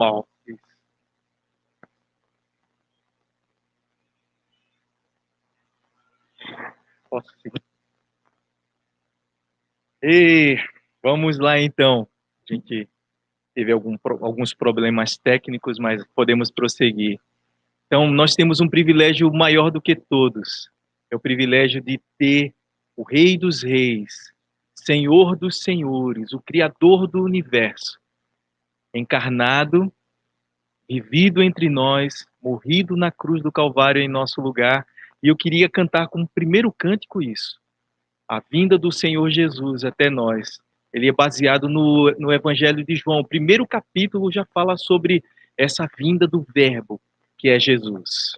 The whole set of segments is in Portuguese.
Bom, isso. Posso sim. E vamos lá então. A gente teve alguns problemas técnicos, mas podemos prosseguir. Então, nós temos um privilégio maior do que todos. É o privilégio de ter o Rei dos Reis, Senhor dos Senhores, o Criador do universo, encarnado, vivido entre nós, morrido na cruz do Calvário em nosso lugar. E eu queria cantar como primeiro cântico isso. A vinda do Senhor Jesus até nós. Ele é baseado no Evangelho de João. O primeiro capítulo já fala sobre essa vinda do Verbo, que é Jesus.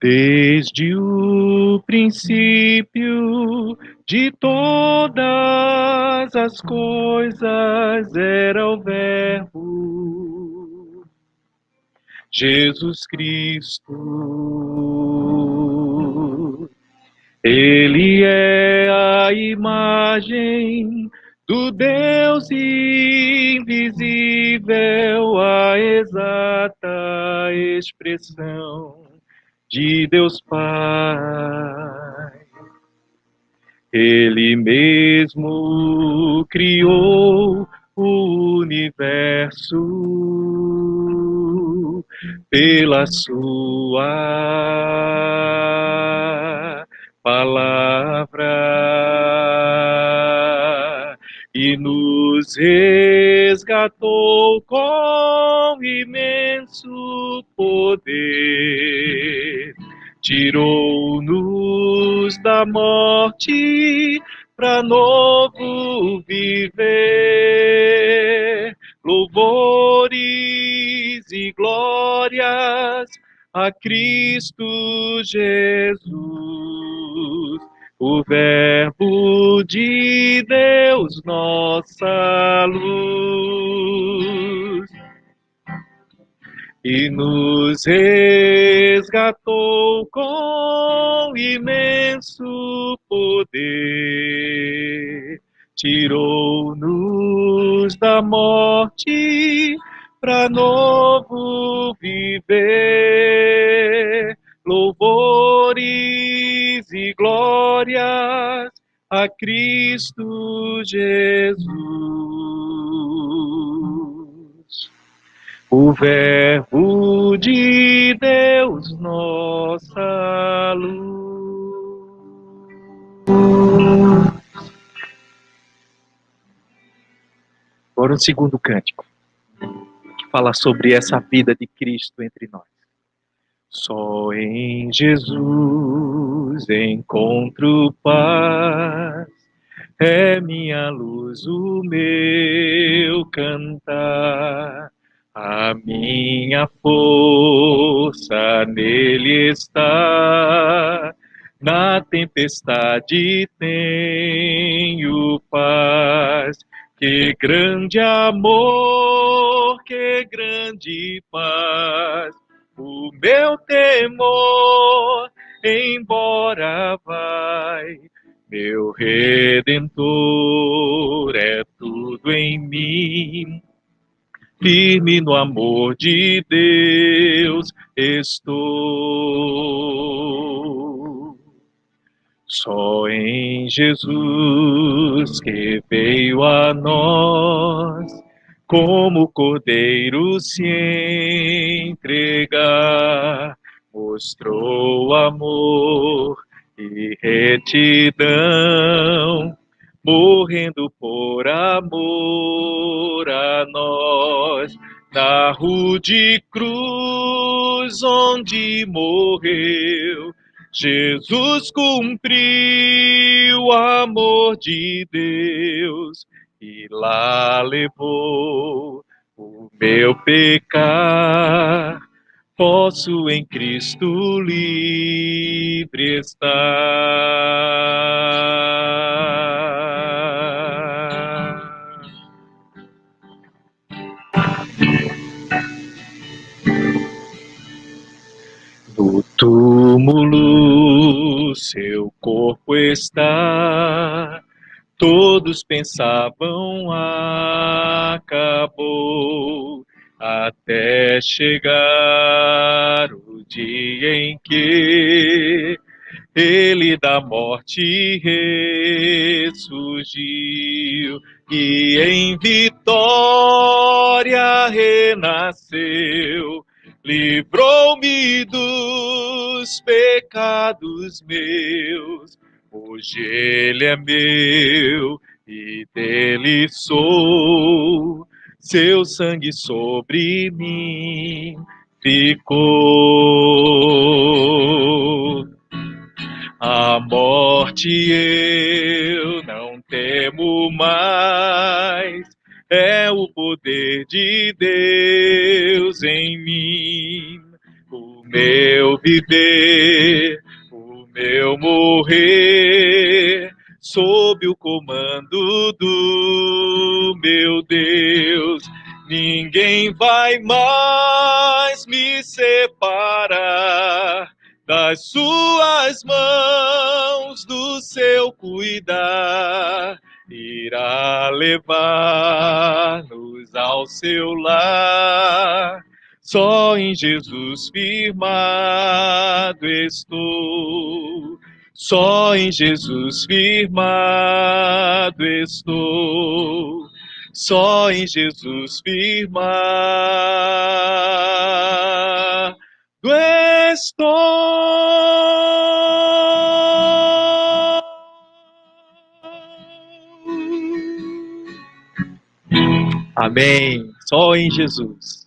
Desde o princípio de todas as coisas era o Verbo, Jesus Cristo. Ele é a imagem do Deus invisível, a exata expressão de Deus Pai. Ele mesmo criou o universo pela sua palavra e nos resgatou com imenso poder. Tirou-nos da morte para novo viver. Louvores e glórias a Cristo Jesus, o Verbo de Deus, nossa luz, e nos resgatou com imenso poder. Tirou-nos da morte para novo viver. Louvores e glórias a Cristo Jesus, o Verbo de Deus, nossa luz. Agora o segundo cântico, que fala sobre essa vida de Cristo entre nós. Só em Jesus encontro paz, é minha luz, o meu cantar. A minha força nele está, na tempestade tenho paz. Que grande amor, que grande paz, o meu temor embora vai. Meu Redentor é tudo em mim, firme no amor de Deus estou. Só em Jesus que veio a nós, como cordeiro se entregar, mostrou amor e retidão, morrendo por amor a nós, na rude cruz onde morreu. Jesus cumpriu o amor de Deus e lá levou o meu pecar. Posso em Cristo livre estar. No túmulo seu corpo tempo está. Todos pensavam acabou, até chegar o dia em que ele da morte ressurgiu e em vitória renasceu. Livrou-me dos pecados meus. Hoje ele é meu e dele sou. Seu sangue sobre mim ficou. A morte eu não temo mais, é o poder de Deus em mim. O meu viver, o meu morrer, sob o comando do meu Deus. Ninguém vai mais me separar das suas mãos, do seu cuidar, irá levar-nos ao seu lar. Só em Jesus firmado estou, só em Jesus firmado estou, só em Jesus firmado estou. Amém. Só em Jesus.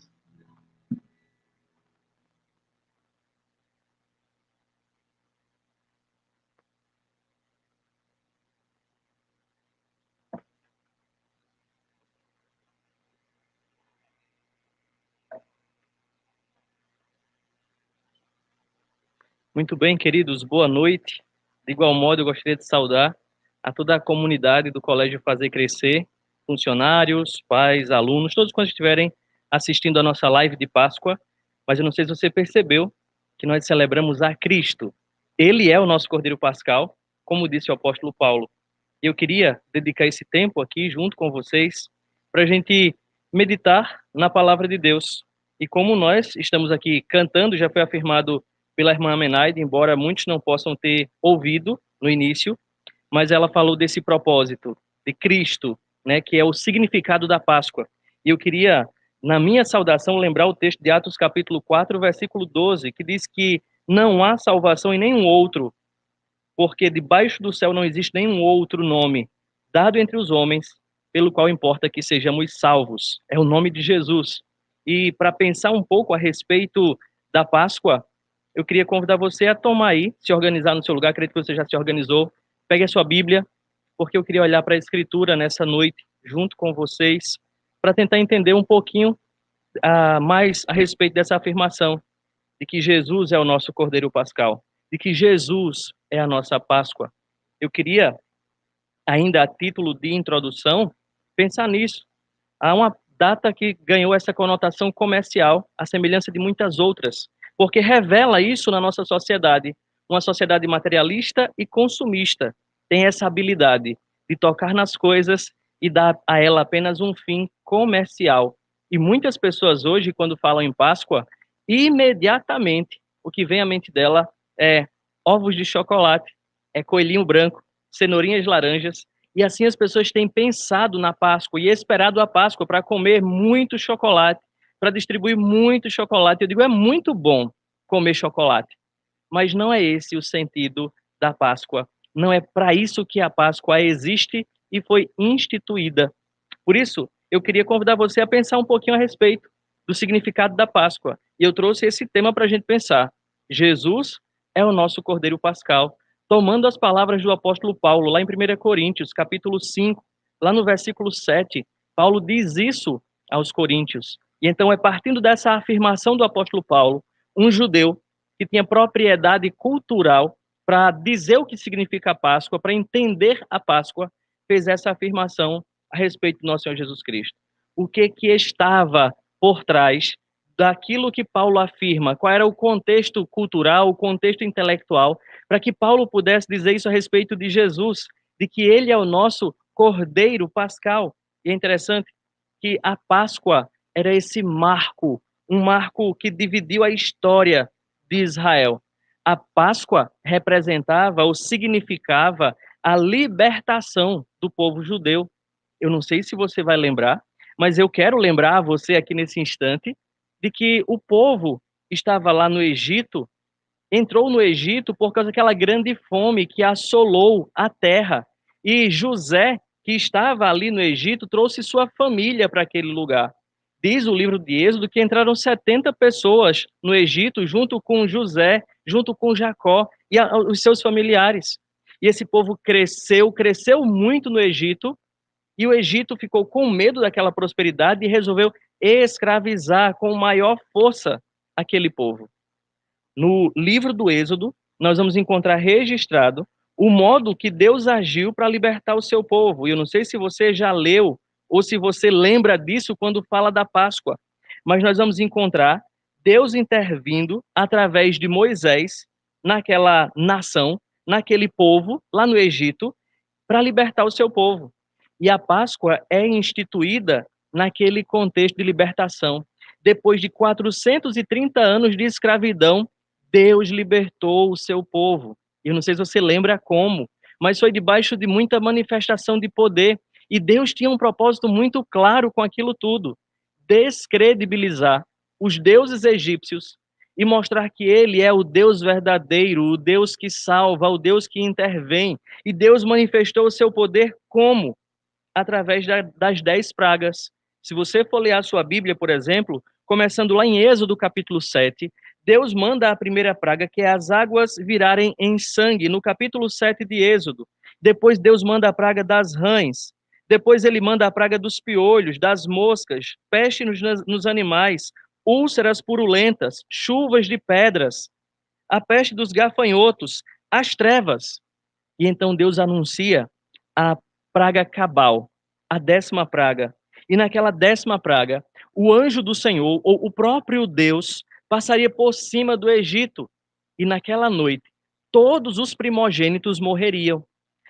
Muito bem, queridos, boa noite. De igual modo, eu gostaria de saudar a toda a comunidade do Colégio Fazer Crescer, funcionários, pais, alunos, todos quantos estiverem assistindo a nossa live de Páscoa. Mas eu não sei se você percebeu que nós celebramos a Cristo. Ele é o nosso Cordeiro Pascal, como disse o apóstolo Paulo. E eu queria dedicar esse tempo aqui, junto com vocês, para a gente meditar na palavra de Deus. E como nós estamos aqui cantando, já foi afirmado pela irmã Menaide, embora muitos não possam ter ouvido no início, mas ela falou desse propósito de Cristo, né, que é o significado da Páscoa. E eu queria, na minha saudação, lembrar o texto de Atos capítulo 4, versículo 12, que diz que não há salvação em nenhum outro, porque debaixo do céu não existe nenhum outro nome dado entre os homens, pelo qual importa que sejamos salvos. É o nome de Jesus. E para pensar um pouco a respeito da Páscoa, eu queria convidar você a tomar aí, se organizar no seu lugar, acredito que você já se organizou, pegue a sua Bíblia, porque eu queria olhar para a Escritura nessa noite, junto com vocês, para tentar entender um pouquinho mais a respeito dessa afirmação, de que Jesus é o nosso Cordeiro Pascal, de que Jesus é a nossa Páscoa. Eu queria, ainda a título de introdução, pensar nisso. Há uma data que ganhou essa conotação comercial, à semelhança de muitas outras, porque revela isso na nossa sociedade, uma sociedade materialista e consumista. Tem essa habilidade de tocar nas coisas e dar a ela apenas um fim comercial. E muitas pessoas hoje, quando falam em Páscoa, imediatamente o que vem à mente dela é ovos de chocolate, é coelhinho branco, cenourinhas laranjas, e assim as pessoas têm pensado na Páscoa e esperado a Páscoa para comer muito chocolate, para distribuir muito chocolate. Eu digo, é muito bom comer chocolate, mas não é esse o sentido da Páscoa. Não é para isso que a Páscoa existe e foi instituída. Por isso, eu queria convidar você a pensar um pouquinho a respeito do significado da Páscoa. E eu trouxe esse tema para a gente pensar. Jesus é o nosso Cordeiro Pascal, tomando as palavras do apóstolo Paulo, lá em 1 Coríntios, capítulo 5, lá no versículo 7, Paulo diz isso aos coríntios. E então é partindo dessa afirmação do apóstolo Paulo, um judeu que tinha propriedade cultural para dizer o que significa a Páscoa, para entender a Páscoa, fez essa afirmação a respeito do nosso Senhor Jesus Cristo. O que estava por trás daquilo que Paulo afirma, qual era o contexto cultural, o contexto intelectual, para que Paulo pudesse dizer isso a respeito de Jesus, de que ele é o nosso Cordeiro Pascal. E é interessante que a Páscoa era esse marco, um marco que dividiu a história de Israel. A Páscoa representava ou significava a libertação do povo judeu. Eu não sei se você vai lembrar, mas eu quero lembrar você aqui nesse instante de que o povo estava lá no Egito, entrou no Egito por causa daquela grande fome que assolou a terra. E José, que estava ali no Egito, trouxe sua família para aquele lugar. Diz o livro de Êxodo que entraram 70 pessoas no Egito, junto com José, junto com Jacó e os seus familiares. E esse povo cresceu muito no Egito, e o Egito ficou com medo daquela prosperidade e resolveu escravizar com maior força aquele povo. No livro do Êxodo, nós vamos encontrar registrado o modo que Deus agiu para libertar o seu povo. E eu não sei se você já leu ou se você lembra disso quando fala da Páscoa, mas nós vamos encontrar Deus intervindo através de Moisés naquela nação, naquele povo lá no Egito, para libertar o seu povo. E a Páscoa é instituída naquele contexto de libertação. Depois de 430 anos de escravidão, Deus libertou o seu povo. Eu não sei se você lembra como, mas foi debaixo de muita manifestação de poder. E Deus tinha um propósito muito claro com aquilo tudo: descredibilizar os deuses egípcios e mostrar que ele é o Deus verdadeiro, o Deus que salva, o Deus que intervém. E Deus manifestou o seu poder como? Através das 10 pragas. Se você for ler a sua Bíblia, por exemplo, começando lá em Êxodo capítulo 7, Deus manda a primeira praga, que é as águas virarem em sangue, no capítulo 7 de Êxodo. Depois Deus manda a praga das rãs. Depois ele manda a praga dos piolhos, das moscas, peste nos animais, úlceras purulentas, chuvas de pedras, a peste dos gafanhotos, as trevas. E então Deus anuncia a praga cabal, a 10ª praga. E naquela 10ª praga, o anjo do Senhor, ou o próprio Deus, passaria por cima do Egito. E naquela noite, todos os primogênitos morreriam.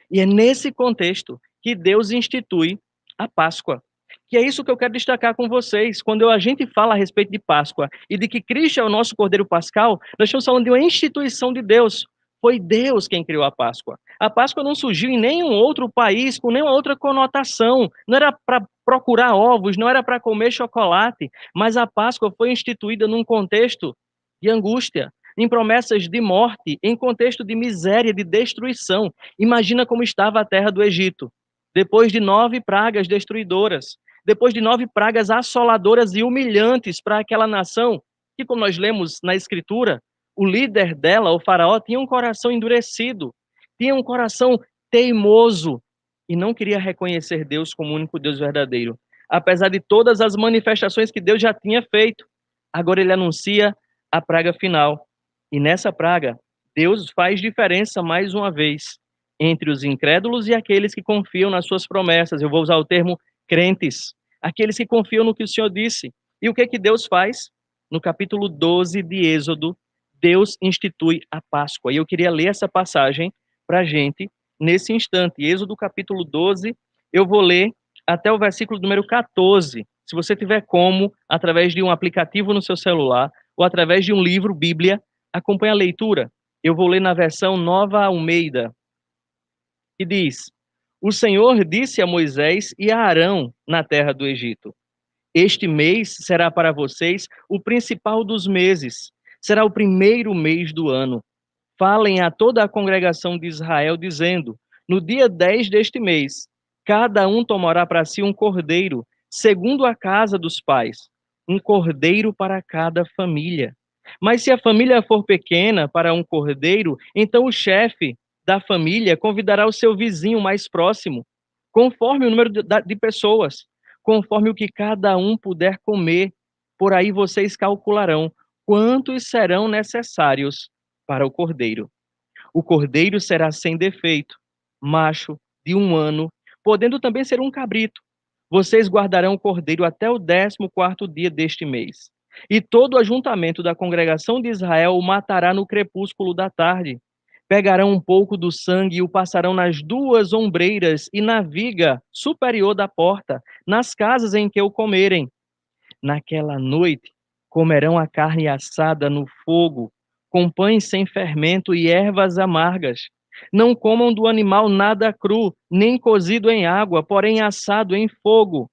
E é nesse contexto que Deus institui a Páscoa. Que é isso que eu quero destacar com vocês. Quando a gente fala a respeito de Páscoa e de que Cristo é o nosso Cordeiro Pascal, nós estamos falando de uma instituição de Deus. Foi Deus quem criou a Páscoa. A Páscoa não surgiu em nenhum outro país com nenhuma outra conotação. Não era para procurar ovos, não era para comer chocolate, mas a Páscoa foi instituída num contexto de angústia, em promessas de morte, em contexto de miséria, de destruição. Imagina como estava a terra do Egito, depois de 9 pragas destruidoras, depois de 9 pragas assoladoras e humilhantes para aquela nação, que, como nós lemos na Escritura, o líder dela, o faraó, tinha um coração endurecido, tinha um coração teimoso e não queria reconhecer Deus como o único Deus verdadeiro. Apesar de todas as manifestações que Deus já tinha feito, agora ele anuncia a praga final. E nessa praga, Deus faz diferença mais uma vez entre os incrédulos e aqueles que confiam nas suas promessas. Eu vou usar o termo crentes, aqueles que confiam no que o Senhor disse. E o que é que Deus faz? No capítulo 12 de Êxodo, Deus institui a Páscoa. E eu queria ler essa passagem para a gente nesse instante. Êxodo capítulo 12, eu vou ler até o versículo número 14. Se você tiver como, através de um aplicativo no seu celular ou através de um livro, Bíblia, acompanhe a leitura. Eu vou ler na versão Nova Almeida, que diz: O Senhor disse a Moisés e a Arão na terra do Egito: Este mês será para vocês o principal dos meses, será o primeiro mês do ano. Falem a toda a congregação de Israel, dizendo: No dia 10 deste mês, cada um tomará para si um cordeiro, segundo a casa dos pais, um cordeiro para cada família. Mas se a família for pequena para um cordeiro, então o chefe da família convidará o seu vizinho mais próximo, conforme o número de pessoas, conforme o que cada um puder comer. Por aí vocês calcularão quantos serão necessários para o cordeiro. O cordeiro será sem defeito, macho, de 1 ano, podendo também ser um cabrito. Vocês guardarão o cordeiro até o 14º dia deste mês. E todo o ajuntamento da congregação de Israel o matará no crepúsculo da tarde. Pegarão um pouco do sangue e o passarão nas duas ombreiras e na viga superior da porta, nas casas em que o comerem. Naquela noite comerão a carne assada no fogo, com pães sem fermento e ervas amargas. Não comam do animal nada cru, nem cozido em água, porém assado em fogo,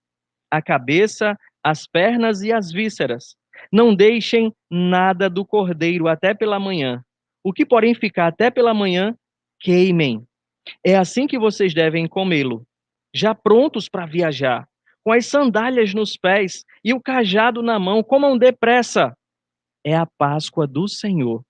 a cabeça, as pernas e as vísceras. Não deixem nada do cordeiro até pela manhã. O que, porém, ficar até pela manhã, queimem. É assim que vocês devem comê-lo, já prontos para viajar, com as sandálias nos pés e o cajado na mão. Comam depressa. É a Páscoa do Senhor.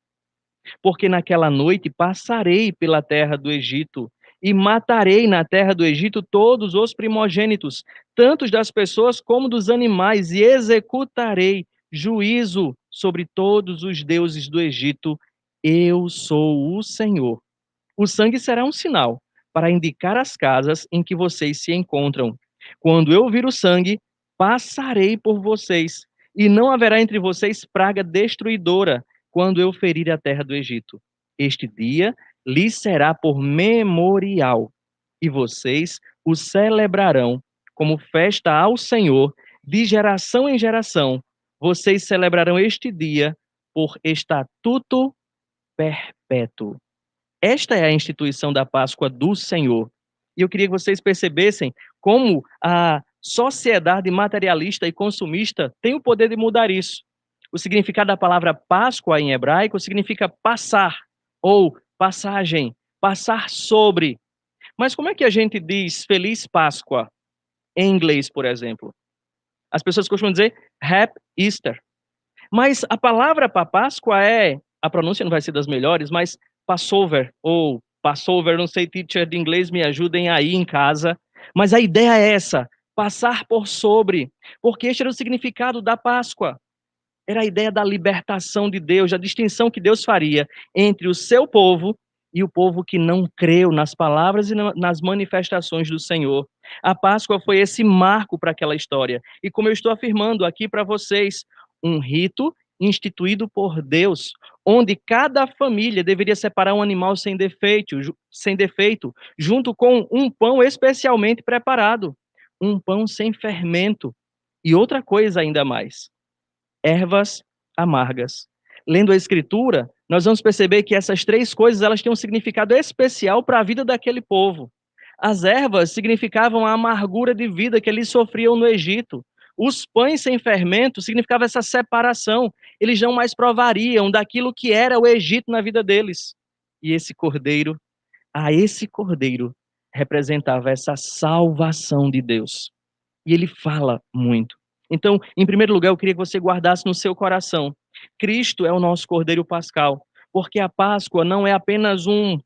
Porque naquela noite passarei pela terra do Egito e matarei na terra do Egito todos os primogênitos, tanto das pessoas como dos animais, e executarei juízo sobre todos os deuses do Egito. Eu sou o Senhor. O sangue será um sinal para indicar as casas em que vocês se encontram. Quando eu vir o sangue, passarei por vocês, e não haverá entre vocês praga destruidora quando eu ferir a terra do Egito. Este dia lhes será por memorial, e vocês o celebrarão como festa ao Senhor de geração em geração. Vocês celebrarão este dia por estatuto perpétuo. Esta é a instituição da Páscoa do Senhor. E eu queria que vocês percebessem como a sociedade materialista e consumista tem o poder de mudar isso. O significado da palavra Páscoa em hebraico significa passar, ou passagem, passar sobre. Mas como é que a gente diz Feliz Páscoa em inglês, por exemplo? As pessoas costumam dizer Happy Easter. Mas a palavra para Páscoa a pronúncia não vai ser das melhores, mas Passover, ou Passover, não sei, teacher de inglês, me ajudem aí em casa. Mas a ideia é essa, passar por sobre, porque este era o significado da Páscoa. Era a ideia da libertação de Deus, da distinção que Deus faria entre o seu povo e o povo que não creu nas palavras e nas manifestações do Senhor. A Páscoa foi esse marco para aquela história. E como eu estou afirmando aqui para vocês, um rito instituído por Deus, onde cada família deveria separar um animal sem defeito, junto com um pão especialmente preparado, um pão sem fermento. E outra coisa ainda mais, ervas amargas. Lendo a Escritura, nós vamos perceber que essas três coisas elas têm um significado especial para a vida daquele povo. As ervas significavam a amargura de vida que eles sofriam no Egito. Os pães sem fermento significavam essa separação. Eles não mais provariam daquilo que era o Egito na vida deles. E esse cordeiro representava essa salvação de Deus. E ele fala muito. Então, em primeiro lugar, eu queria que você guardasse no seu coração. Cristo é o nosso Cordeiro Pascal, porque a Páscoa não é apenas um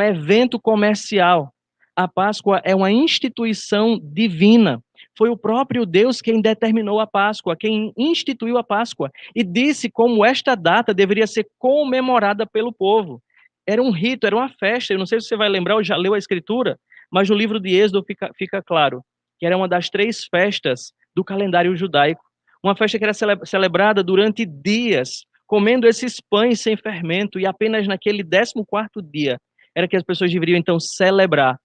evento comercial. A Páscoa é uma instituição divina. Foi o próprio Deus quem determinou a Páscoa, quem instituiu a Páscoa, e disse como esta data deveria ser comemorada pelo povo. Era um rito, era uma festa. Eu não sei se você vai lembrar, ou já leu a Escritura, mas no livro de Êxodo fica claro que era uma das três festas do calendário judaico. Uma festa que era celebrada durante dias, comendo esses pães sem fermento, e apenas naquele 14º dia era que as pessoas deveriam então celebrar,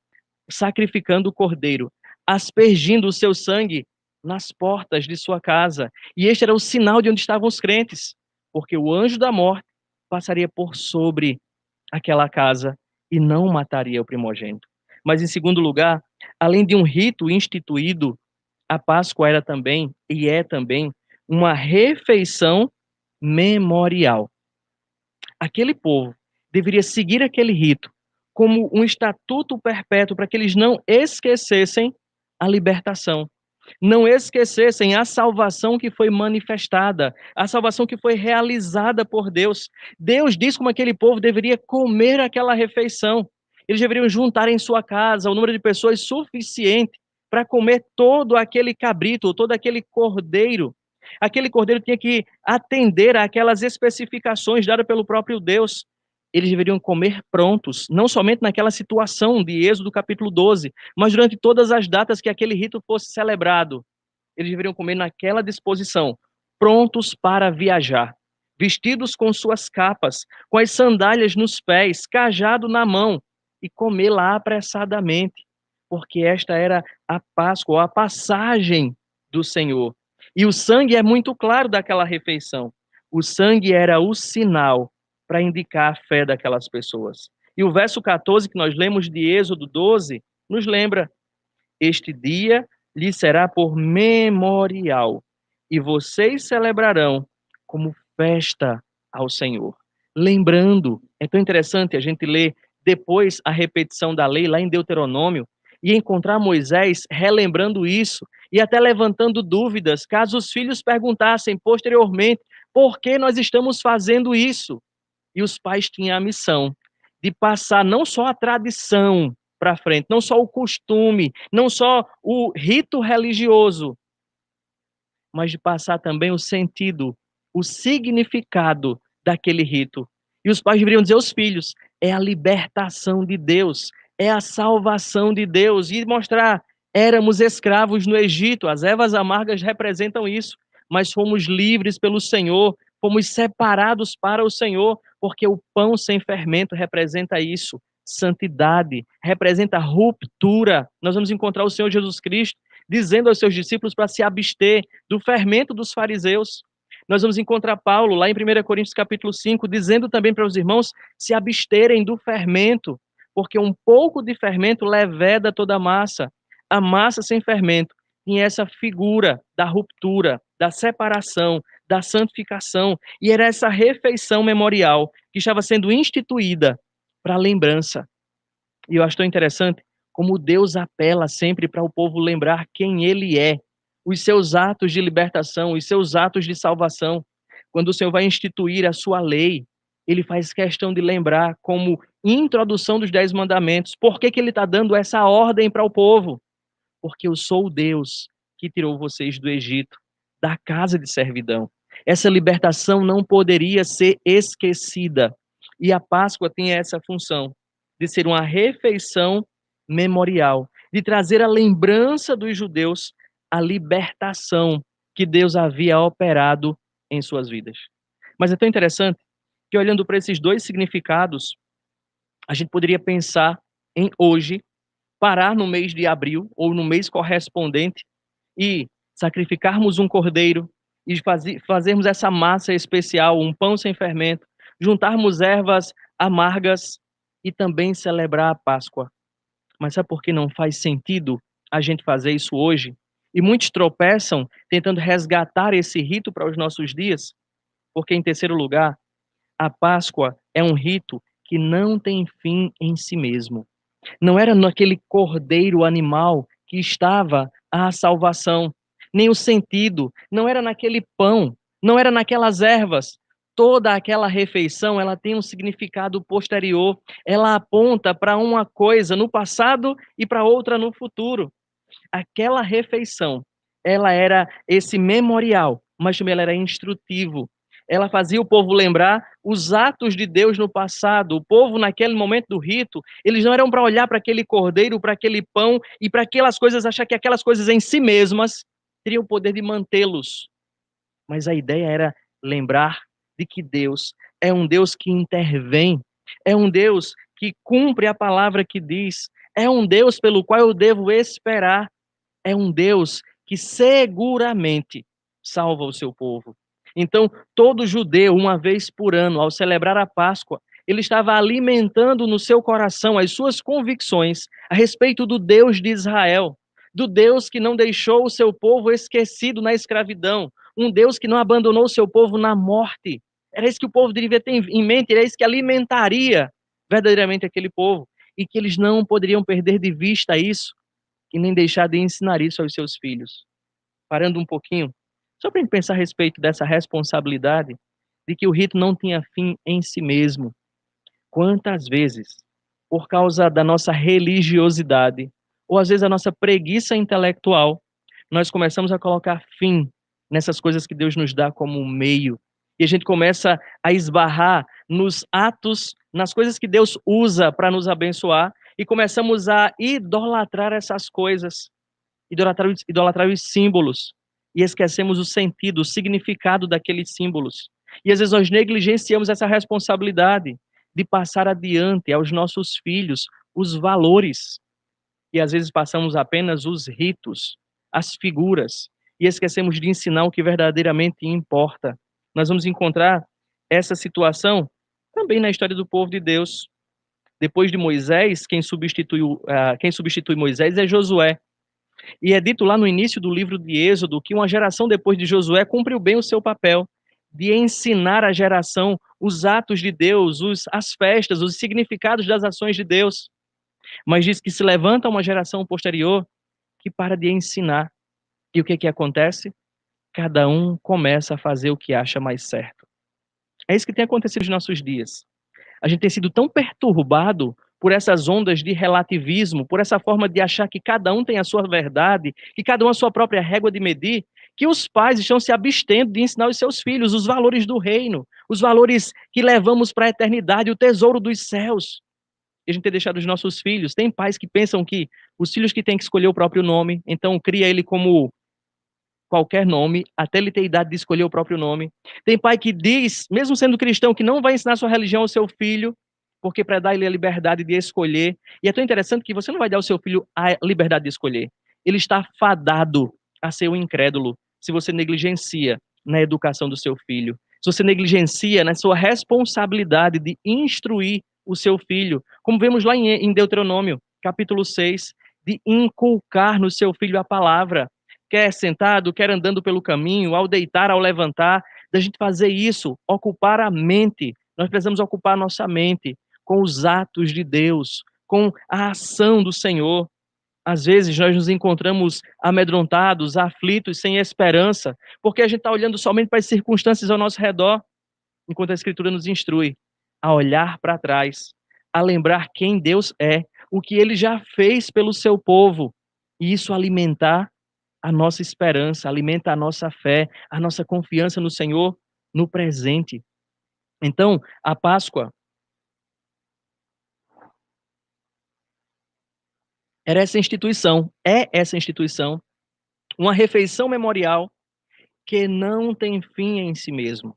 sacrificando o cordeiro, aspergindo o seu sangue nas portas de sua casa. E este era o sinal de onde estavam os crentes, porque o anjo da morte passaria por sobre aquela casa e não mataria o primogênito. Mas, em segundo lugar, além de um rito instituído, a Páscoa era também, e é também, uma refeição memorial. Aquele povo deveria seguir aquele rito como um estatuto perpétuo para que eles não esquecessem a libertação, não esquecessem a salvação que foi manifestada, a salvação que foi realizada por Deus. Deus diz como aquele povo deveria comer aquela refeição. Eles deveriam juntar em sua casa o número de pessoas suficiente para comer todo aquele cabrito, todo aquele cordeiro. Aquele cordeiro tinha que atender àquelas especificações dadas pelo próprio Deus. Eles deveriam comer prontos, não somente naquela situação de Êxodo capítulo 12, mas durante todas as datas que aquele rito fosse celebrado. Eles deveriam comer naquela disposição, prontos para viajar, vestidos com suas capas, com as sandálias nos pés, cajado na mão, e comer lá apressadamente, porque esta era a Páscoa, ou a passagem do Senhor. E o sangue é muito claro daquela refeição. O sangue era o sinal para indicar a fé daquelas pessoas. E o verso 14 que nós lemos de Êxodo 12 nos lembra: este dia lhe será por memorial, e vocês celebrarão como festa ao Senhor. Lembrando, é tão interessante a gente ler depois a repetição da lei lá em Deuteronômio e encontrar Moisés relembrando isso e até levantando dúvidas, caso os filhos perguntassem posteriormente por que nós estamos fazendo isso. E os pais tinham a missão de passar não só a tradição para frente, não só o costume, não só o rito religioso, mas de passar também o sentido, o significado daquele rito. E os pais deveriam dizer aos filhos: é a libertação de Deus, é a salvação de Deus, e mostrar: éramos escravos no Egito, as ervas amargas representam isso, mas fomos livres pelo Senhor, fomos separados para o Senhor, porque o pão sem fermento representa isso, santidade, representa ruptura. Nós vamos encontrar o Senhor Jesus Cristo dizendo aos seus discípulos para se abster do fermento dos fariseus. Nós vamos encontrar Paulo lá em 1 Coríntios capítulo 5, dizendo também para os irmãos se absterem do fermento, porque um pouco de fermento leveda toda a massa. A massa sem fermento tinha essa figura da ruptura, da separação, da santificação, e era essa refeição memorial que estava sendo instituída para lembrança. E eu acho tão interessante como Deus apela sempre para o povo lembrar quem ele é, os seus atos de libertação, os seus atos de salvação. Quando o Senhor vai instituir a sua lei, ele faz questão de lembrar como introdução dos 10 mandamentos. Por que ele está dando essa ordem para o povo? Porque eu sou o Deus que tirou vocês do Egito, da casa de servidão. Essa libertação não poderia ser esquecida. E a Páscoa tem essa função de ser uma refeição memorial, de trazer a lembrança dos judeus a libertação que Deus havia operado em suas vidas. Mas é tão interessante que, olhando para esses dois significados, a gente poderia pensar em hoje, parar no mês de abril ou no mês correspondente e sacrificarmos um cordeiro e fazermos essa massa especial, um pão sem fermento, juntarmos ervas amargas e também celebrar a Páscoa. Mas sabe por que não faz sentido a gente fazer isso hoje? E muitos tropeçam tentando resgatar esse rito para os nossos dias, porque, em terceiro lugar, a Páscoa é um rito que não tem fim em si mesmo. Não era naquele cordeiro animal que estava a salvação, nem o sentido, não era naquele pão, não era naquelas ervas. Toda aquela refeição, ela tem um significado posterior, ela aponta para uma coisa no passado e para outra no futuro. Aquela refeição, ela era esse memorial, mas também ela era instrutivo. Ela fazia o povo lembrar os atos de Deus no passado. O povo, naquele momento do rito, eles não eram para olhar para aquele cordeiro, para aquele pão e para aquelas coisas, achar que aquelas coisas em si mesmas teriam o poder de mantê-los. Mas a ideia era lembrar de que Deus é um Deus que intervém, é um Deus que cumpre a palavra que diz, é um Deus pelo qual eu devo esperar, é um Deus que seguramente salva o seu povo. Então, todo judeu, uma vez por ano, ao celebrar a Páscoa, ele estava alimentando no seu coração as suas convicções a respeito do Deus de Israel, do Deus que não deixou o seu povo esquecido na escravidão, um Deus que não abandonou o seu povo na morte. Era isso que o povo devia ter em mente, era isso que alimentaria verdadeiramente aquele povo, e que eles não poderiam perder de vista isso, e nem deixar de ensinar isso aos seus filhos. Parando um pouquinho, só para a gente pensar a respeito dessa responsabilidade de que o rito não tinha fim em si mesmo. Quantas vezes, por causa da nossa religiosidade, ou às vezes a nossa preguiça intelectual, nós começamos a colocar fim nessas coisas que Deus nos dá como um meio, e a gente começa a esbarrar nos atos, nas coisas que Deus usa para nos abençoar, e começamos a idolatrar essas coisas, idolatrar os símbolos. e esquecemos o sentido, o significado daqueles símbolos. E às vezes nós negligenciamos essa responsabilidade de passar adiante aos nossos filhos os valores. E às vezes passamos apenas os ritos, as figuras, e esquecemos de ensinar o que verdadeiramente importa. Nós vamos encontrar essa situação também na história do povo de Deus. Depois de Moisés, quem substitui Moisés é Josué. E é dito lá no início do livro de Êxodo que uma geração depois de Josué cumpriu bem o seu papel de ensinar à geração os atos de Deus, as festas, os significados das ações de Deus. Mas diz que se levanta uma geração posterior que para de ensinar. E o que acontece? Cada um começa a fazer o que acha mais certo. É isso que tem acontecido nos nossos dias. A gente tem sido tão perturbado por essas ondas de relativismo, por essa forma de achar que cada um tem a sua verdade, que cada um a sua própria régua de medir, que os pais estão se abstendo de ensinar aos seus filhos os valores do reino, os valores que levamos para a eternidade, o tesouro dos céus. E a gente tem deixado os nossos filhos. Tem pais que pensam que os filhos que têm que escolher o próprio nome, então cria ele como qualquer nome, até ele ter idade de escolher o próprio nome. Tem pai que diz, mesmo sendo cristão, que não vai ensinar sua religião ao seu filho, porque para dar ele a liberdade de escolher. E é tão interessante que você não vai dar ao seu filho a liberdade de escolher. Ele está fadado a ser um incrédulo se você negligencia na educação do seu filho. Se você negligencia na sua responsabilidade de instruir o seu filho. Como vemos lá em Deuteronômio, capítulo 6, de inculcar no seu filho a palavra. Quer sentado, quer andando pelo caminho, ao deitar, ao levantar, da gente fazer isso, ocupar a mente. Nós precisamos ocupar a nossa mente com os atos de Deus, com a ação do Senhor. Às vezes nós nos encontramos amedrontados, aflitos, sem esperança, porque a gente está olhando somente para as circunstâncias ao nosso redor, enquanto a Escritura nos instrui a olhar para trás, a lembrar quem Deus é, o que Ele já fez pelo seu povo, e isso alimentar a nossa esperança, alimenta a nossa fé, a nossa confiança no Senhor no presente. Então, a Páscoa era essa instituição, é essa instituição, uma refeição memorial que não tem fim em si mesmo.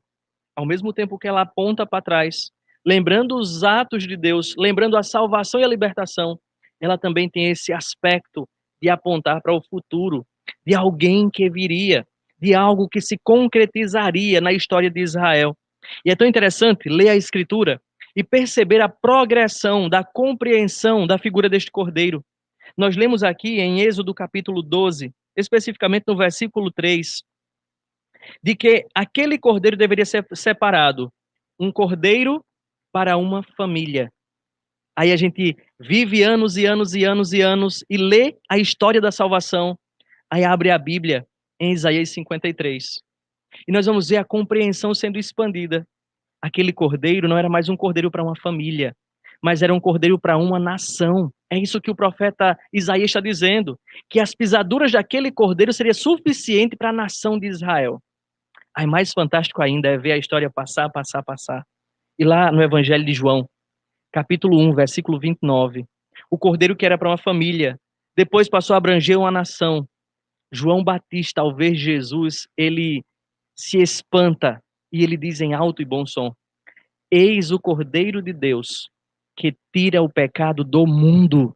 Ao mesmo tempo que ela aponta para trás, lembrando os atos de Deus, lembrando a salvação e a libertação, ela também tem esse aspecto de apontar para o futuro, de alguém que viria, de algo que se concretizaria na história de Israel. E é tão interessante ler a Escritura e perceber a progressão da compreensão da figura deste cordeiro. Nós lemos aqui em Êxodo capítulo 12, especificamente no versículo 3, de que aquele cordeiro deveria ser separado, um cordeiro para uma família. Aí a gente vive anos e anos e anos e anos e lê a história da salvação. Aí abre a Bíblia em Isaías 53. E nós vamos ver a compreensão sendo expandida. Aquele cordeiro não era mais um cordeiro para uma família, mas era um cordeiro para uma nação. É isso que o profeta Isaías está dizendo, que as pisaduras daquele cordeiro seria suficiente para a nação de Israel. Aí mais fantástico ainda é ver a história passar. E lá no Evangelho de João, capítulo 1, versículo 29, o cordeiro que era para uma família, depois passou a abranger uma nação. João Batista, ao ver Jesus, ele se espanta e ele diz em alto e bom som: Eis o Cordeiro de Deus que tira o pecado do mundo.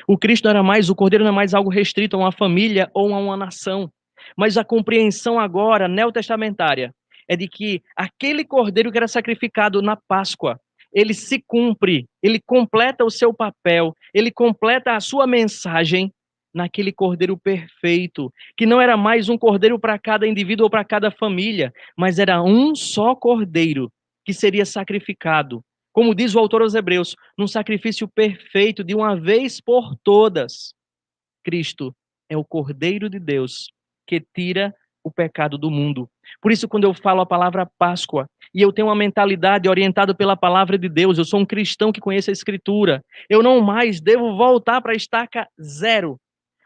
O Cordeiro não é mais algo restrito a uma família ou a uma nação, mas a compreensão agora neotestamentária é de que aquele Cordeiro que era sacrificado na Páscoa, ele se cumpre, ele completa o seu papel, ele completa a sua mensagem naquele Cordeiro perfeito, que não era mais um Cordeiro para cada indivíduo ou para cada família, mas era um só Cordeiro que seria sacrificado, como diz o autor aos Hebreus, num sacrifício perfeito de uma vez por todas. Cristo é o Cordeiro de Deus que tira o pecado do mundo. Por isso, quando eu falo a palavra Páscoa, e eu tenho uma mentalidade orientada pela palavra de Deus, eu sou um cristão que conhece a Escritura, eu não mais devo voltar para a estaca zero,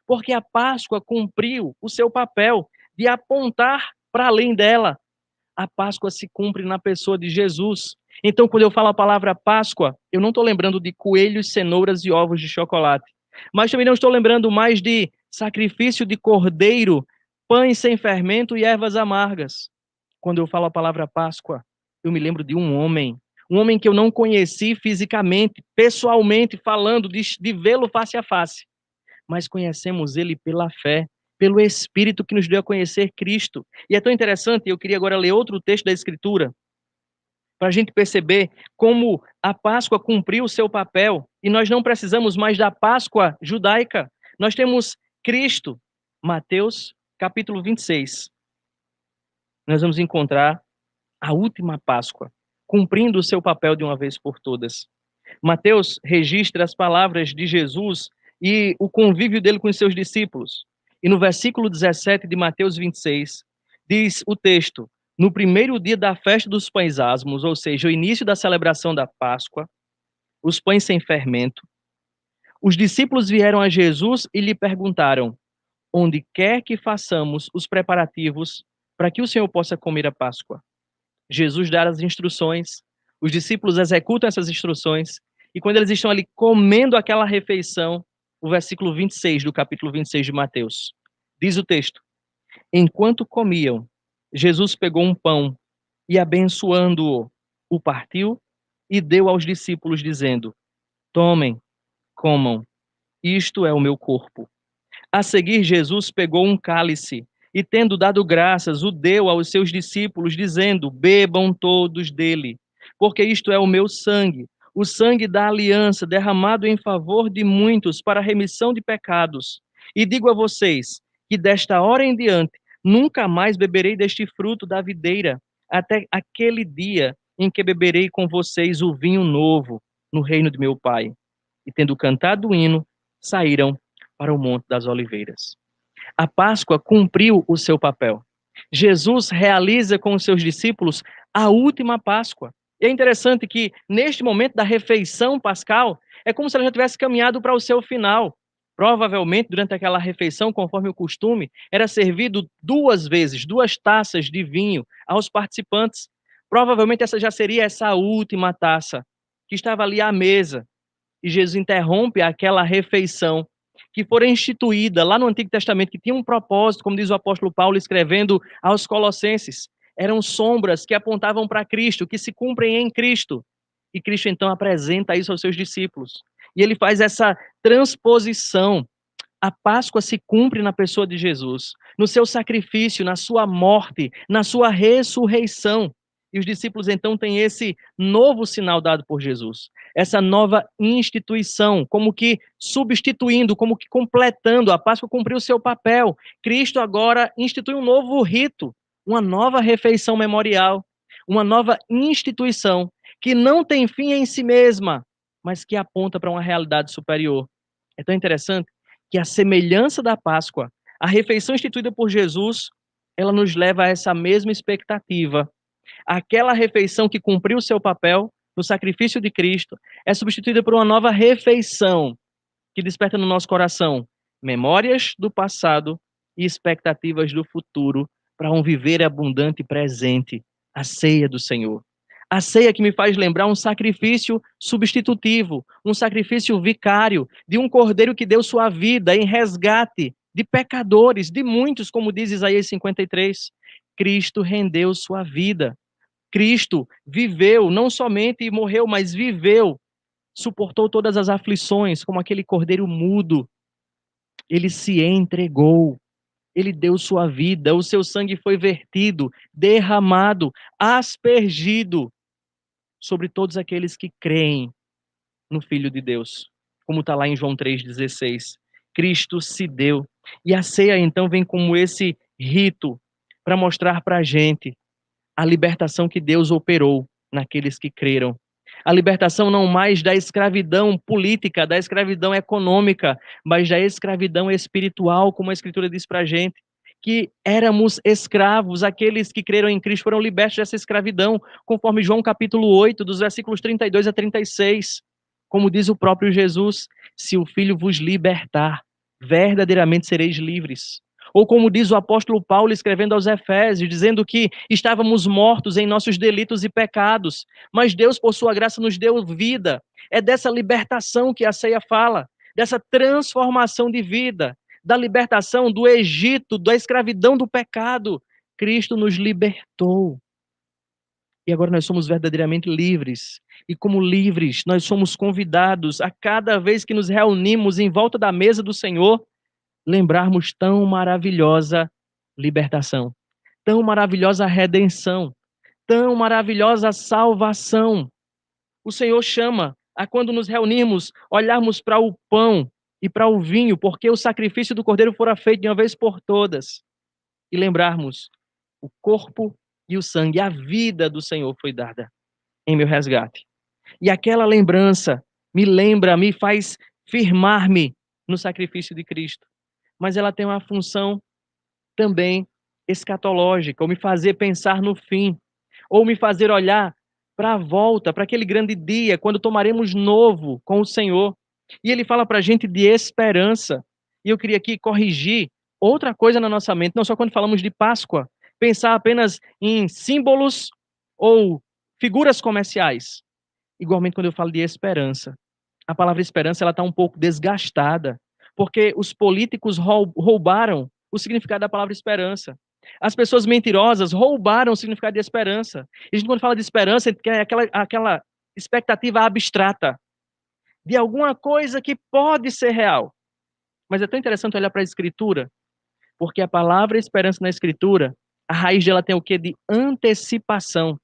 porque a Páscoa cumpriu o seu papel de apontar para além dela. A Páscoa se cumpre na pessoa de Jesus. Então, quando eu falo a palavra Páscoa, eu não estou lembrando de coelhos, cenouras e ovos de chocolate, mas também não estou lembrando mais de sacrifício de cordeiro pães sem fermento e ervas amargas. Quando eu falo a palavra Páscoa, eu me lembro de um homem que eu não conheci fisicamente, pessoalmente falando, de vê-lo face a face, mas conhecemos ele pela fé, pelo Espírito que nos deu a conhecer Cristo. E é tão interessante, eu queria agora ler outro texto da Escritura, para a gente perceber como a Páscoa cumpriu o seu papel, e nós não precisamos mais da Páscoa judaica. Nós temos Cristo. Mateus, capítulo 26. Nós vamos encontrar a última Páscoa, cumprindo o seu papel de uma vez por todas. Mateus registra as palavras de Jesus e o convívio dele com os seus discípulos. E no versículo 17 de Mateus 26, diz o texto: no primeiro dia da festa dos pães asmos, ou seja, o início da celebração da Páscoa, os pães sem fermento, os discípulos vieram a Jesus e lhe perguntaram: onde quer que façamos os preparativos para que o Senhor possa comer a Páscoa? Jesus dá as instruções, os discípulos executam essas instruções, e quando eles estão ali comendo aquela refeição, o versículo 26 do capítulo 26 de Mateus, diz o texto: enquanto comiam, Jesus pegou um pão e, abençoando-o, o partiu e deu aos discípulos, dizendo: tomem, comam, isto é o meu corpo. A seguir, Jesus pegou um cálice e, tendo dado graças, o deu aos seus discípulos, dizendo: bebam todos dele, porque isto é o meu sangue, o sangue da aliança, derramado em favor de muitos para a remissão de pecados. E digo a vocês que desta hora em diante nunca mais beberei deste fruto da videira, até aquele dia em que beberei com vocês o vinho novo no reino de meu Pai. E tendo cantado o hino, saíram para o Monte das Oliveiras. A Páscoa cumpriu o seu papel. Jesus realiza com os seus discípulos a última Páscoa. E é interessante que, neste momento da refeição pascal, é como se ela já tivesse caminhado para o seu final. Provavelmente, durante aquela refeição, conforme o costume, era servido 2 vezes, 2 taças de vinho aos participantes. Provavelmente essa já seria essa última taça, que estava ali à mesa. E Jesus interrompe aquela refeição que fora instituída lá no Antigo Testamento, que tinha um propósito, como diz o apóstolo Paulo escrevendo aos Colossenses. Eram sombras que apontavam para Cristo, que se cumprem em Cristo. E Cristo então apresenta isso aos seus discípulos. E ele faz essa transposição. A Páscoa se cumpre na pessoa de Jesus, no seu sacrifício, na sua morte, na sua ressurreição. E os discípulos então têm esse novo sinal dado por Jesus, essa nova instituição, como que substituindo, como que completando. A Páscoa cumpriu o seu papel. Cristo agora institui um novo rito, uma nova refeição memorial, uma nova instituição que não tem fim em si mesma, mas que aponta para uma realidade superior. É tão interessante que a semelhança da Páscoa, a refeição instituída por Jesus, ela nos leva a essa mesma expectativa. Aquela refeição que cumpriu o seu papel no sacrifício de Cristo é substituída por uma nova refeição que desperta no nosso coração memórias do passado e expectativas do futuro para um viver abundante e presente, a ceia do Senhor. A ceia que me faz lembrar um sacrifício substitutivo, um sacrifício vicário, de um cordeiro que deu sua vida em resgate de pecadores, de muitos, como diz Isaías 53. Cristo rendeu sua vida. Cristo viveu, não somente morreu, mas viveu, suportou todas as aflições, como aquele cordeiro mudo. Ele se entregou, ele deu sua vida, o seu sangue foi vertido, derramado, aspergido sobre todos aqueles que creem no Filho de Deus, como está lá em João 3,16. Cristo se deu. E a ceia, então, vem como esse rito para mostrar para a gente a libertação que Deus operou naqueles que creram. A libertação não mais da escravidão política, da escravidão econômica, mas da escravidão espiritual, como a Escritura diz para a gente, que éramos escravos, aqueles que creram em Cristo foram libertos dessa escravidão, conforme João capítulo 8, dos versículos 32 a 36. Como diz o próprio Jesus: se o Filho vos libertar, verdadeiramente sereis livres. Ou como diz o apóstolo Paulo escrevendo aos Efésios, dizendo que estávamos mortos em nossos delitos e pecados, mas Deus, por sua graça, nos deu vida. É dessa libertação que a ceia fala, dessa transformação de vida, da libertação do Egito, da escravidão do pecado. Cristo nos libertou. E agora nós somos verdadeiramente livres. E como livres, nós somos convidados a cada vez que nos reunimos em volta da mesa do Senhor, lembrarmos tão maravilhosa libertação, tão maravilhosa redenção, tão maravilhosa salvação. O Senhor chama a quando nos reunimos, olharmos para o pão e para o vinho, porque o sacrifício do Cordeiro fora feito de uma vez por todas, e lembrarmos o corpo e o sangue, a vida do Senhor foi dada em meu resgate. E aquela lembrança me faz firmar-me no sacrifício de Cristo. Mas ela tem uma função também escatológica, ou me fazer pensar no fim, ou me fazer olhar para a volta, para aquele grande dia, quando tomaremos novo com o Senhor. E ele fala para a gente de esperança. E eu queria aqui corrigir outra coisa na nossa mente, não só quando falamos de Páscoa, pensar apenas em símbolos ou figuras comerciais. Igualmente quando eu falo de esperança. A palavra esperança ela está um pouco desgastada, porque os políticos roubaram o significado da palavra esperança. As pessoas mentirosas roubaram o significado de esperança. E a gente, quando fala de esperança, a gente quer aquela expectativa abstrata de alguma coisa que pode ser real. Mas é tão interessante olhar para a Escritura, porque a palavra esperança na Escritura, a raiz dela tem o quê? De antecipação.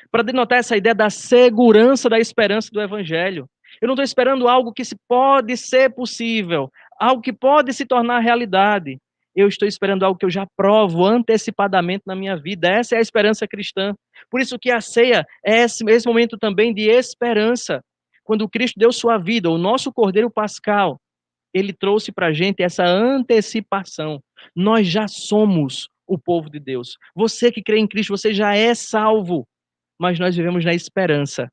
Para denotar essa ideia da segurança da esperança do Evangelho. Eu não estou esperando algo que pode ser possível, algo que pode se tornar realidade. Eu estou esperando algo que eu já provo antecipadamente na minha vida. Essa é a esperança cristã. Por isso que a ceia é esse momento também de esperança. Quando Cristo deu sua vida, o nosso Cordeiro Pascal, ele trouxe para a gente essa antecipação. Nós já somos o povo de Deus. Você que crê em Cristo, você já é salvo. Mas nós vivemos na esperança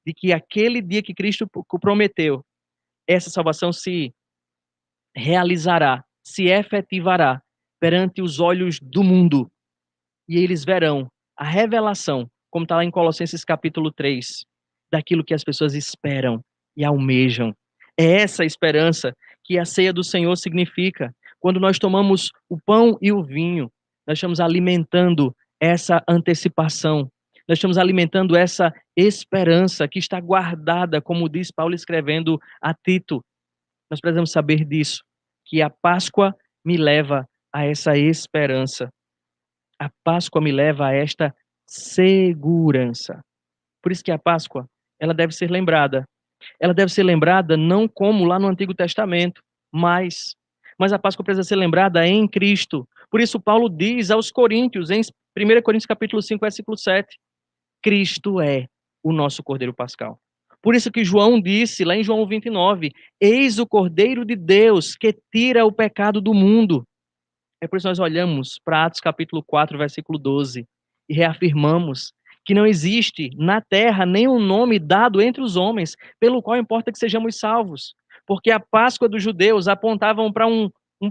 de que aquele dia que Cristo prometeu, essa salvação se realizará, se efetivará perante os olhos do mundo. E eles verão a revelação, como está lá em Colossenses capítulo 3, daquilo que as pessoas esperam e almejam. É essa esperança que a ceia do Senhor significa. Quando nós tomamos o pão e o vinho, nós estamos alimentando essa antecipação. Nós estamos alimentando essa esperança que está guardada, como diz Paulo escrevendo a Tito. Nós precisamos saber disso, que a Páscoa me leva a essa esperança. A Páscoa me leva a esta segurança. Por isso que a Páscoa, ela deve ser lembrada. Ela deve ser lembrada não como lá no Antigo Testamento, mas a Páscoa precisa ser lembrada em Cristo. Por isso Paulo diz aos Coríntios, em 1 Coríntios capítulo 5, versículo 7, Cristo é o nosso Cordeiro Pascal. Por isso que João disse, lá em João 29, eis o Cordeiro de Deus que tira o pecado do mundo. É por isso que nós olhamos para Atos capítulo 4, versículo 12, e reafirmamos que não existe na terra nenhum nome dado entre os homens, pelo qual importa que sejamos salvos. Porque a Páscoa dos judeus apontavam para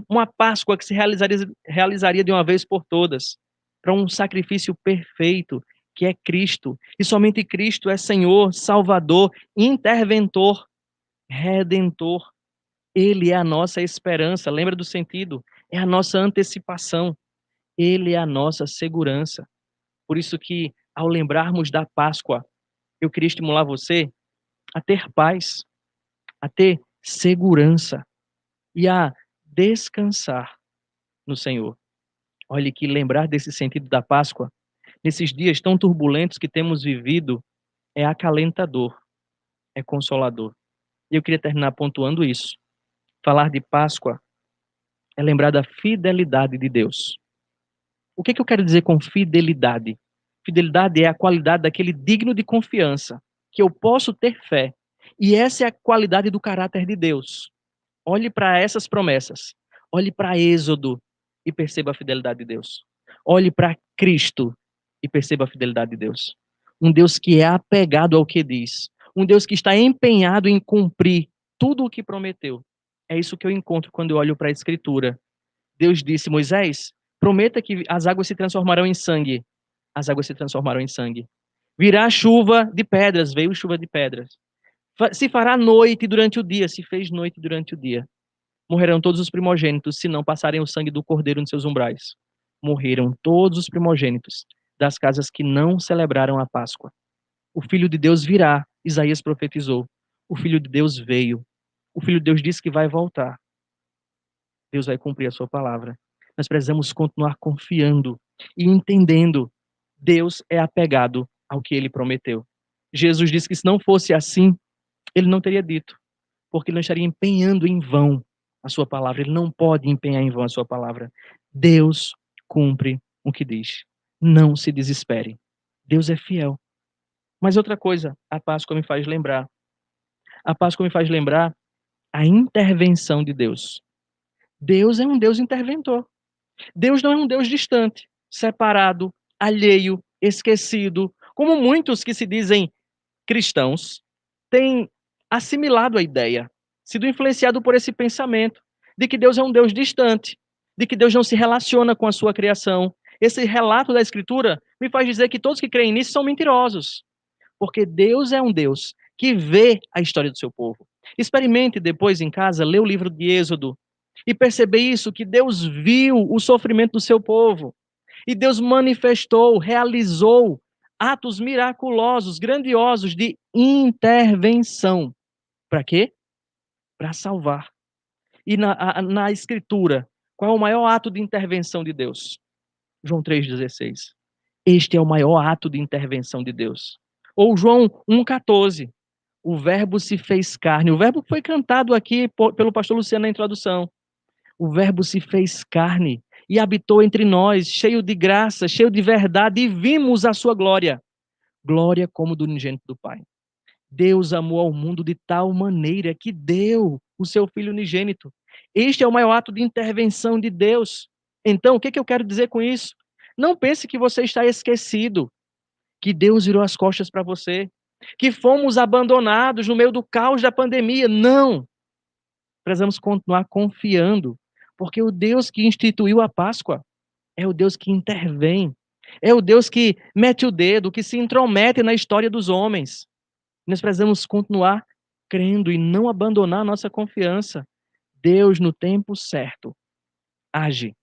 uma Páscoa que se realizaria de uma vez por todas, para um sacrifício perfeito, que é Cristo. E somente Cristo é Senhor, Salvador, Interventor, Redentor. Ele é a nossa esperança, lembra do sentido? É a nossa antecipação. Ele é a nossa segurança. Por isso que, ao lembrarmos da Páscoa, eu queria estimular você a ter paz, a ter segurança e a descansar no Senhor. Olhe que lembrar desse sentido da Páscoa, nesses dias tão turbulentos que temos vivido, é acalentador, é consolador. E eu queria terminar pontuando isso. Falar de Páscoa é lembrar da fidelidade de Deus. O que eu quero dizer com fidelidade? Fidelidade é a qualidade daquele digno de confiança, que eu posso ter fé. E essa é a qualidade do caráter de Deus. Olhe para essas promessas. Olhe para Êxodo e perceba a fidelidade de Deus. Olhe para Cristo e perceba a fidelidade de Deus. Um Deus que é apegado ao que diz. Um Deus que está empenhado em cumprir tudo o que prometeu. É isso que eu encontro quando eu olho para a Escritura. Deus disse, Moisés, prometa que as águas se transformarão em sangue. As águas se transformaram em sangue. Virá chuva de pedras, veio chuva de pedras. Se fará noite durante o dia, se fez noite durante o dia. Morrerão todos os primogênitos, se não passarem o sangue do cordeiro nos seus umbrais. Morreram todos os primogênitos das casas que não celebraram a Páscoa. O Filho de Deus virá, Isaías profetizou. O Filho de Deus veio. O Filho de Deus disse que vai voltar. Deus vai cumprir a sua palavra. Nós precisamos continuar confiando e entendendo. Deus é apegado ao que ele prometeu. Jesus disse que se não fosse assim, ele não teria dito, porque ele não estaria empenhando em vão a sua palavra. Ele não pode empenhar em vão a sua palavra. Deus cumpre o que diz. Não se desespere. Deus é fiel. Mas outra coisa, a Páscoa me faz lembrar. A Páscoa me faz lembrar a intervenção de Deus. Deus é um Deus interventor. Deus não é um Deus distante, separado, alheio, esquecido, como muitos que se dizem cristãos têm assimilado a ideia, sido influenciado por esse pensamento de que Deus é um Deus distante, de que Deus não se relaciona com a sua criação. Esse relato da Escritura me faz dizer que todos que creem nisso são mentirosos, porque Deus é um Deus que vê a história do seu povo. Experimente depois em casa, ler o livro de Êxodo e perceber isso, que Deus viu o sofrimento do seu povo. E Deus manifestou, realizou atos miraculosos, grandiosos de intervenção. Para quê? Para salvar. E na Escritura, qual é o maior ato de intervenção de Deus? João 3,16. Este é o maior ato de intervenção de Deus. Ou João 1,14. O verbo se fez carne. O verbo foi cantado aqui pelo pastor Luciano na introdução. O verbo se fez carne e habitou entre nós, cheio de graça, cheio de verdade, e vimos a sua glória. Glória como do unigênito do Pai. Deus amou ao mundo de tal maneira que deu o seu Filho unigênito. Este é o maior ato de intervenção de Deus. Então, o que eu quero dizer com isso? Não pense que você está esquecido, que Deus virou as costas para você, que fomos abandonados no meio do caos da pandemia. Não! Precisamos continuar confiando, porque o Deus que instituiu a Páscoa é o Deus que intervém, é o Deus que mete o dedo, que se intromete na história dos homens. Nós precisamos continuar crendo e não abandonar a nossa confiança. Deus, no tempo certo, age.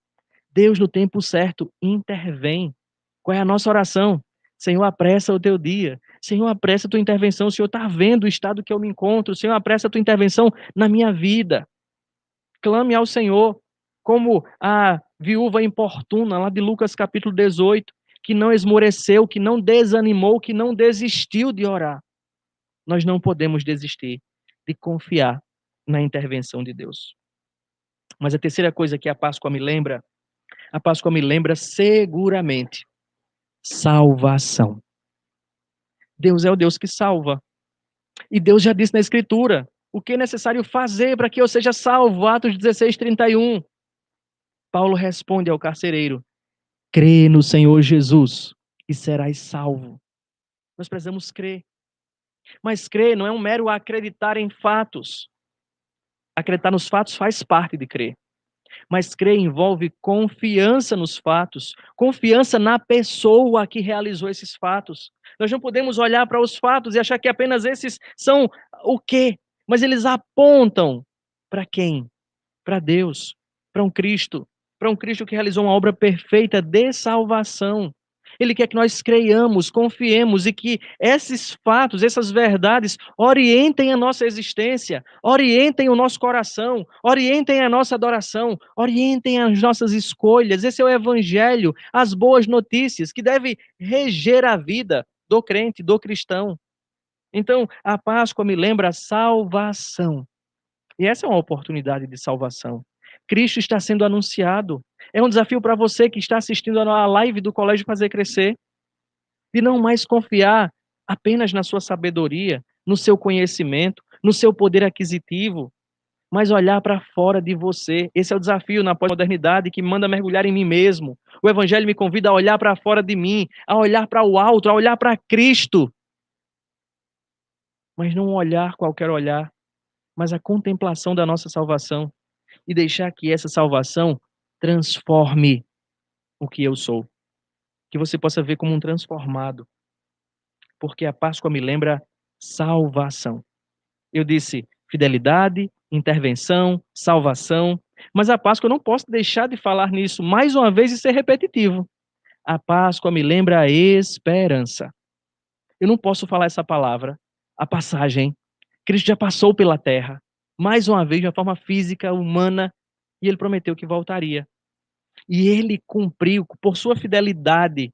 Deus, no tempo certo, intervém. Qual é a nossa oração? Senhor, apressa o teu dia. Senhor, apressa a tua intervenção. O Senhor está vendo o estado que eu me encontro. Senhor, apressa a tua intervenção na minha vida. Clame ao Senhor, como a viúva importuna, lá de Lucas capítulo 18, que não esmoreceu, que não desanimou, que não desistiu de orar. Nós não podemos desistir de confiar na intervenção de Deus. Mas a terceira coisa que a Páscoa me lembra seguramente salvação. Deus é o Deus que salva. E Deus já disse na Escritura o que é necessário fazer para que eu seja salvo. Atos 16:31. Paulo responde ao carcereiro: crê no Senhor Jesus e serás salvo. Nós precisamos crer. Mas crer não é um mero acreditar em fatos. Acreditar nos fatos faz parte de crer. Mas crer envolve confiança nos fatos, confiança na pessoa que realizou esses fatos. Nós não podemos olhar para os fatos e achar que apenas esses são o quê? Mas eles apontam para quem? Para Deus, para um Cristo que realizou uma obra perfeita de salvação. Ele quer que nós creiamos, confiemos e que esses fatos, essas verdades, orientem a nossa existência, orientem o nosso coração, orientem a nossa adoração, orientem as nossas escolhas. Esse é o Evangelho, as boas notícias que deve reger a vida do crente, do cristão. Então, a Páscoa me lembra a salvação. E essa é uma oportunidade de salvação. Cristo está sendo anunciado. É um desafio para você que está assistindo a live do Colégio Fazer Crescer, de não mais confiar apenas na sua sabedoria, no seu conhecimento, no seu poder aquisitivo, mas olhar para fora de você. Esse é o desafio na pós-modernidade que me manda mergulhar em mim mesmo. O Evangelho me convida a olhar para fora de mim, a olhar para o alto, a olhar para Cristo. Mas não um olhar, qualquer olhar, mas a contemplação da nossa salvação. E deixar que essa salvação transforme o que eu sou. Que você possa ver como um transformado. Porque a Páscoa me lembra salvação. Eu disse fidelidade, intervenção, salvação. Mas a Páscoa eu não posso deixar de falar nisso mais uma vez e ser repetitivo. A Páscoa me lembra a esperança. Eu não posso falar essa palavra, a passagem. Cristo já passou pela terra, mais uma vez, de uma forma física, humana, e ele prometeu que voltaria. E ele cumpriu, por sua fidelidade,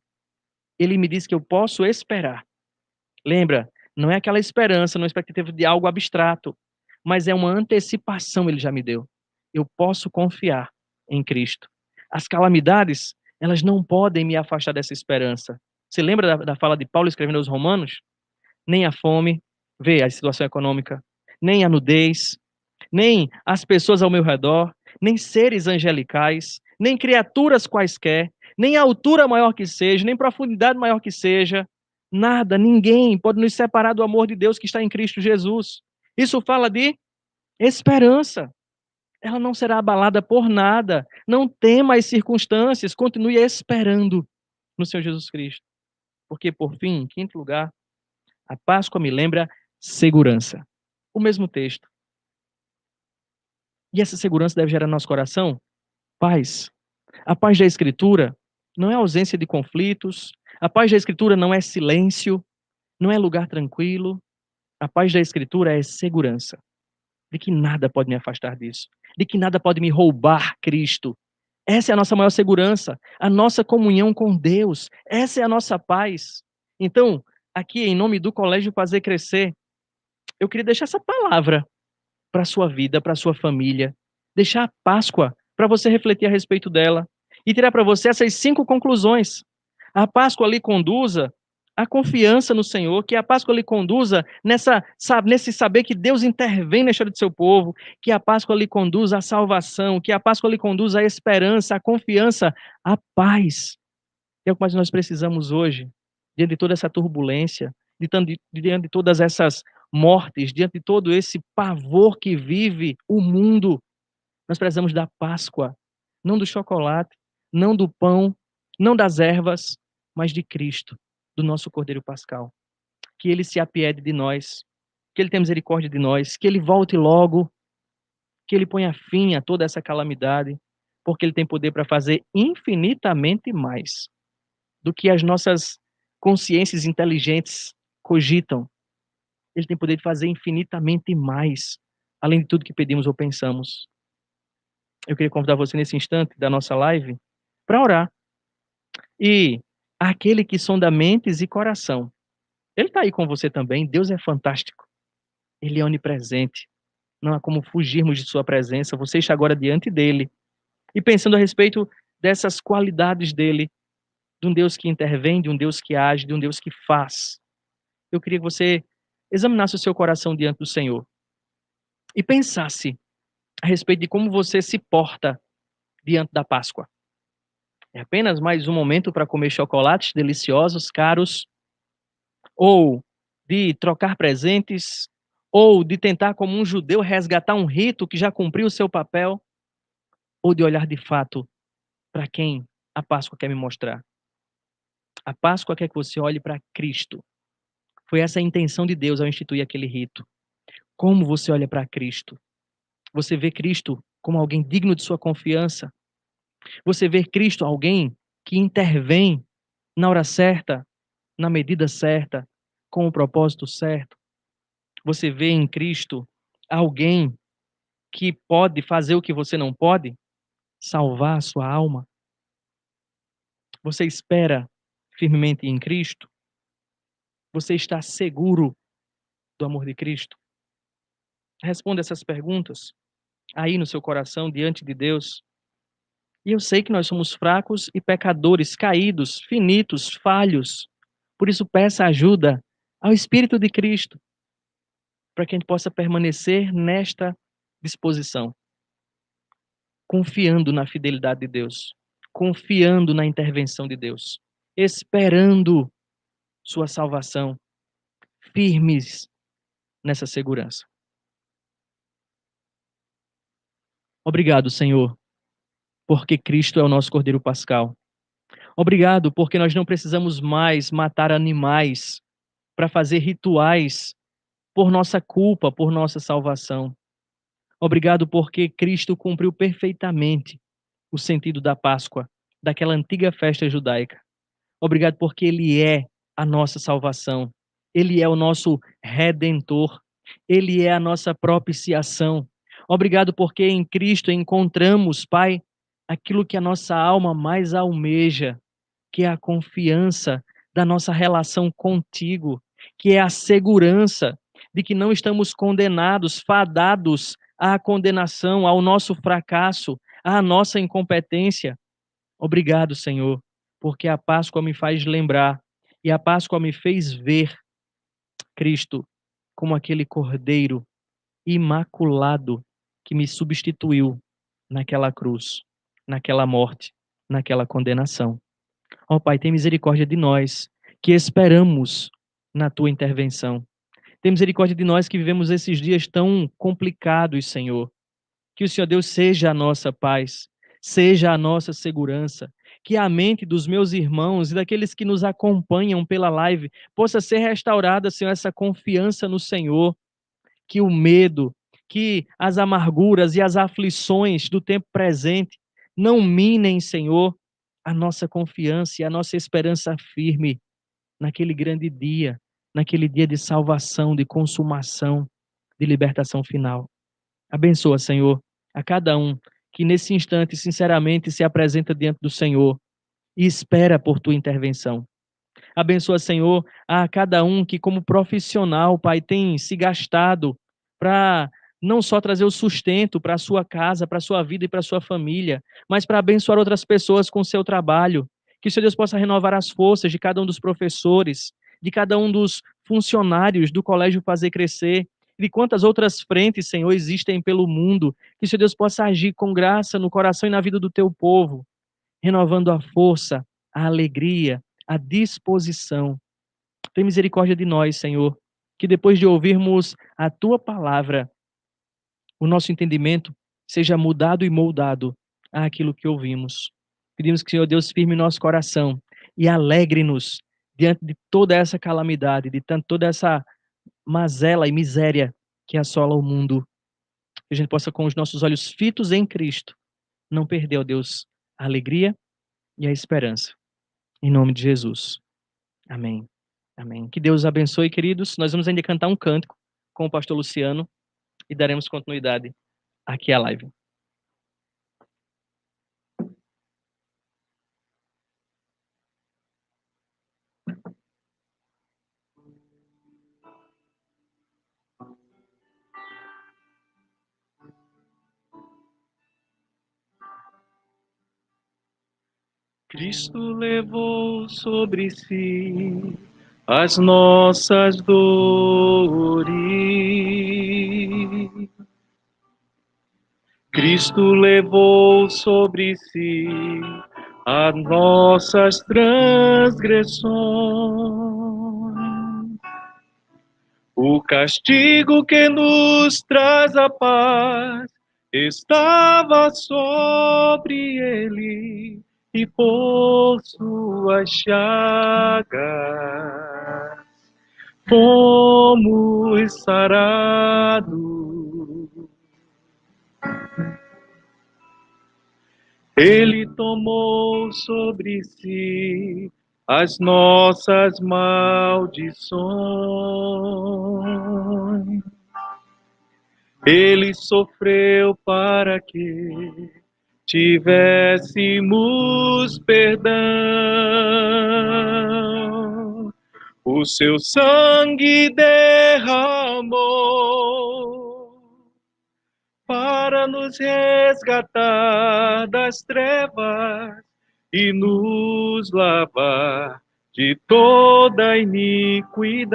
ele me disse que eu posso esperar. Lembra? Não é aquela esperança, não é expectativa de algo abstrato, mas é uma antecipação ele já me deu. Eu posso confiar em Cristo. As calamidades, elas não podem me afastar dessa esperança. Você lembra da fala de Paulo escrevendo aos Romanos? Nem a fome, vê a situação econômica, nem a nudez, nem as pessoas ao meu redor, nem seres angelicais, nem criaturas quaisquer, nem altura maior que seja, nem profundidade maior que seja, nada, ninguém pode nos separar do amor de Deus que está em Cristo Jesus. Isso fala de esperança. Ela não será abalada por nada. Não tema as circunstâncias, continue esperando no Senhor Jesus Cristo. Porque, por fim, em quinto lugar, a Páscoa me lembra segurança. O mesmo texto. E essa segurança deve gerar no nosso coração paz. A paz da Escritura não é ausência de conflitos. A paz da Escritura não é silêncio. Não é lugar tranquilo. A paz da Escritura é segurança. De que nada pode me afastar disso. De que nada pode me roubar Cristo. Essa é a nossa maior segurança. A nossa comunhão com Deus. Essa é a nossa paz. Então, aqui em nome do Colégio Fazer Crescer, eu queria deixar essa palavra para a sua vida, para a sua família. Deixar a Páscoa para você refletir a respeito dela. E tirar para você essas 5 conclusões. A Páscoa lhe conduza a confiança no Senhor, que a Páscoa lhe conduza nesse saber que Deus intervém na história do seu povo, que a Páscoa lhe conduza à salvação, que a Páscoa lhe conduza à esperança, à confiança, à paz. É o que mais nós precisamos hoje, diante de toda essa turbulência, diante de todas essas mortes, diante de todo esse pavor que vive o mundo. Nós precisamos da Páscoa, não do chocolate, não do pão, não das ervas, mas de Cristo, do nosso Cordeiro Pascal. Que ele se apiede de nós, que ele tenha misericórdia de nós, que ele volte logo, que ele ponha fim a toda essa calamidade, porque ele tem poder para fazer infinitamente mais do que as nossas consciências inteligentes cogitam. Ele tem poder de fazer infinitamente mais, além de tudo que pedimos ou pensamos. Eu queria convidar você nesse instante da nossa live para orar. E aquele que sonda mentes e coração, ele está aí com você também. Deus é fantástico. Ele é onipresente. Não há como fugirmos de sua presença. Você está agora diante dele. E pensando a respeito dessas qualidades dele, de um Deus que intervém, de um Deus que age, de um Deus que faz. Eu queria que você examinasse o seu coração diante do Senhor. E pensasse a respeito de como você se porta diante da Páscoa. É apenas mais um momento para comer chocolates deliciosos, caros, ou de trocar presentes, ou de tentar, como um judeu, resgatar um rito que já cumpriu o seu papel, ou de olhar de fato para quem a Páscoa quer me mostrar. A Páscoa quer que você olhe para Cristo. Foi essa a intenção de Deus ao instituir aquele rito. Como você olha para Cristo? Você vê Cristo como alguém digno de sua confiança? Você vê Cristo alguém que intervém na hora certa, na medida certa, com o propósito certo? Você vê em Cristo alguém que pode fazer o que você não pode? Salvar a sua alma? Você espera firmemente em Cristo? Você está seguro do amor de Cristo? Responda essas perguntas aí no seu coração, diante de Deus. E eu sei que nós somos fracos e pecadores, caídos, finitos, falhos. Por isso, peça ajuda ao Espírito de Cristo, para que a gente possa permanecer nesta disposição, confiando na fidelidade de Deus, confiando na intervenção de Deus, esperando sua salvação, firmes nessa segurança. Obrigado, Senhor, porque Cristo é o nosso Cordeiro Pascal. Obrigado, porque nós não precisamos mais matar animais para fazer rituais por nossa culpa, por nossa salvação. Obrigado porque Cristo cumpriu perfeitamente o sentido da Páscoa, daquela antiga festa judaica. Obrigado porque Ele é a nossa salvação. Ele é o nosso Redentor. Ele é a nossa propiciação. Obrigado porque em Cristo encontramos, Pai, aquilo que a nossa alma mais almeja, que é a confiança da nossa relação contigo, que é a segurança de que não estamos condenados, fadados à condenação, ao nosso fracasso, à nossa incompetência. Obrigado, Senhor, porque a Páscoa me faz lembrar e a Páscoa me fez ver Cristo como aquele cordeiro imaculado que me substituiu naquela cruz, naquela morte, naquela condenação. Ó Pai, tem misericórdia de nós que esperamos na tua intervenção. Tem misericórdia de nós que vivemos esses dias tão complicados, Senhor. Que o Senhor Deus seja a nossa paz, seja a nossa segurança, que a mente dos meus irmãos e daqueles que nos acompanham pela live possa ser restaurada, Senhor, essa confiança no Senhor, que o medo, que as amarguras e as aflições do tempo presente não minem, Senhor, a nossa confiança e a nossa esperança firme naquele grande dia, naquele dia de salvação, de consumação, de libertação final. Abençoa, Senhor, a cada um que nesse instante, sinceramente, se apresenta diante do Senhor e espera por tua intervenção. Abençoa, Senhor, a cada um que, como profissional, Pai, tem se gastado para não só trazer o sustento para a sua casa, para a sua vida e para a sua família, mas para abençoar outras pessoas com o seu trabalho. Que o Senhor Deus possa renovar as forças de cada um dos professores, de cada um dos funcionários do Colégio Fazer Crescer, e de quantas outras frentes, Senhor, existem pelo mundo. Que o Senhor Deus possa agir com graça no coração e na vida do teu povo, renovando a força, a alegria, a disposição. Tem misericórdia de nós, Senhor, que depois de ouvirmos a tua palavra, o nosso entendimento seja mudado e moldado àquilo que ouvimos. Pedimos que o Senhor Deus firme nosso coração e alegre-nos diante de toda essa calamidade, de toda essa mazela e miséria que assola o mundo. Que a gente possa, com os nossos olhos fitos em Cristo, não perder, ó Deus, a alegria e a esperança. Em nome de Jesus. Amém. Amém. Que Deus abençoe, queridos. Nós vamos ainda cantar um cântico com o pastor Luciano e daremos continuidade aqui à live. Cristo levou sobre si as nossas dores. Cristo levou sobre si as nossas transgressões. O castigo que nos traz a paz estava sobre ele, e por suas chagas fomos sarados. Ele tomou sobre si as nossas maldições. Ele sofreu para que tivéssemos perdão. O seu sangue derramou para nos resgatar das trevas e nos lavar de toda iniquidade.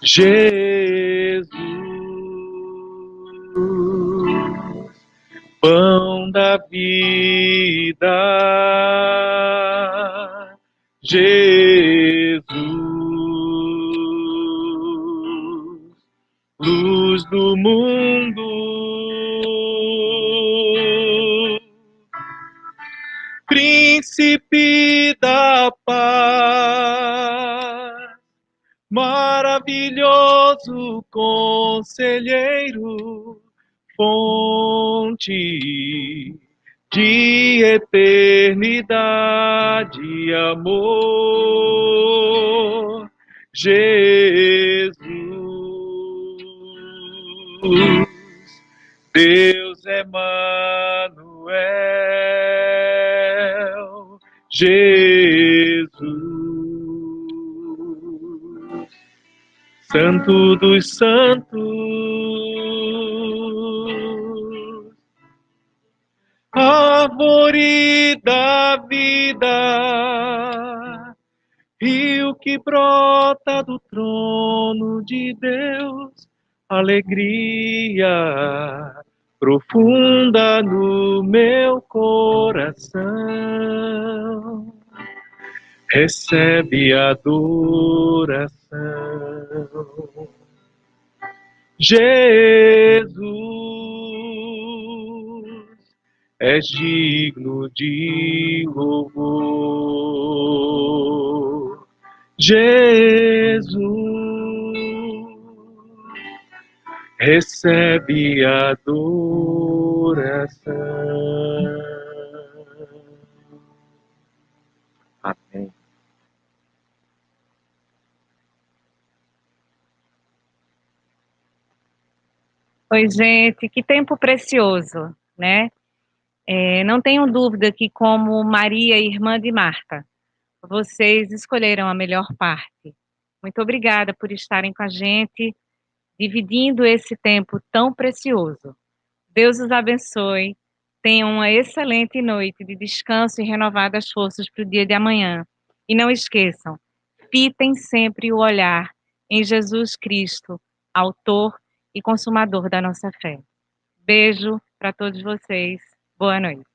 Jesus, pão da vida. Jesus, luz do mundo. Príncipe da paz, maravilhoso maravilhoso conselheiro, fonte de eternidade e amor, Jesus, Deus Emanuel, Jesus, Santo dos Santos, árvore da vida, rio que brota do trono de Deus, alegria profunda no meu coração, recebe adoração. Jesus, és digno de louvor. Jesus, recebe adoração. Amém. Oi, gente, que tempo precioso, né? Não tenho dúvida que, como Maria, irmã de Marta, vocês escolheram a melhor parte. Muito obrigada por estarem com a gente, dividindo esse tempo tão precioso. Deus os abençoe. Tenham uma excelente noite de descanso e renovadas forças para o dia de amanhã. E não esqueçam, fitem sempre o olhar em Jesus Cristo, autor e consumador da nossa fé. Beijo para todos vocês. Boa noite.